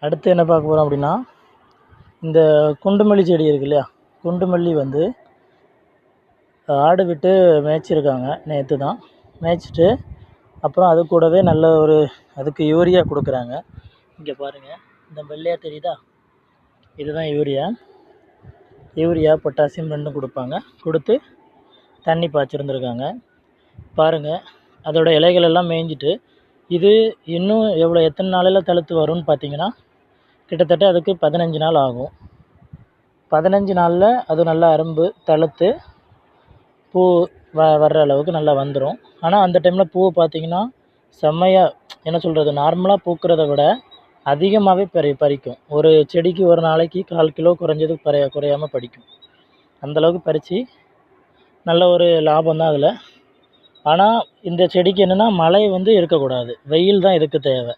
அடுத்து என்ன பார்க்க போகிறோம் அப்படின்னா, இந்த குண்டுமல்லி செடி இருக்கு இல்லையா, குண்டுமல்லி வந்து ஆடு விட்டு மேய்ச்சிருக்காங்க. நேற்று தான் மேய்ச்சிட்டு அப்புறம் அது கூடவே நல்ல ஒரு அதுக்கு யூரியா கொடுக்குறாங்க. இங்கே பாருங்கள், இந்த வெள்ளையாக தெரியுதா, இதுதான் யூரியா பொட்டாசியம் ரெண்டும் கொடுப்பாங்க. கொடுத்து தண்ணி பாய்ச்சிருந்துருக்காங்க. பாருங்கள், அதோட இலைகள் எல்லாம் மேய்ஞ்சிட்டு இது இன்னும் எத்தனை நாளில் தழுத்து வரும்னு பார்த்தீங்கன்னா, கிட்டத்தட்ட அதுக்கு 15 நாள் ஆகும். 15 நாளில் அது நல்லா அரும்பு தழுத்து பூ வர்ற அளவுக்கு நல்லா வந்துடும். ஆனால் அந்த டைமில் பூ பார்த்திங்கன்னா செம்மையாக, என்ன சொல்கிறது, நார்மலாக பூக்கிறத விட அதிகமாகவே பறிக்கும். ஒரு செடிக்கு ஒரு நாளைக்கு 1/4 கிலோ குறைஞ்சது குறையாமல் பறிக்கும். அந்தளவுக்கு பறித்து நல்ல ஒரு லாபம் தான் அதில். ஆனால் இந்த செடிக்கு என்னென்னா, மழை வந்து இருக்கக்கூடாது, வெயில் தான் இதுக்கு தேவை.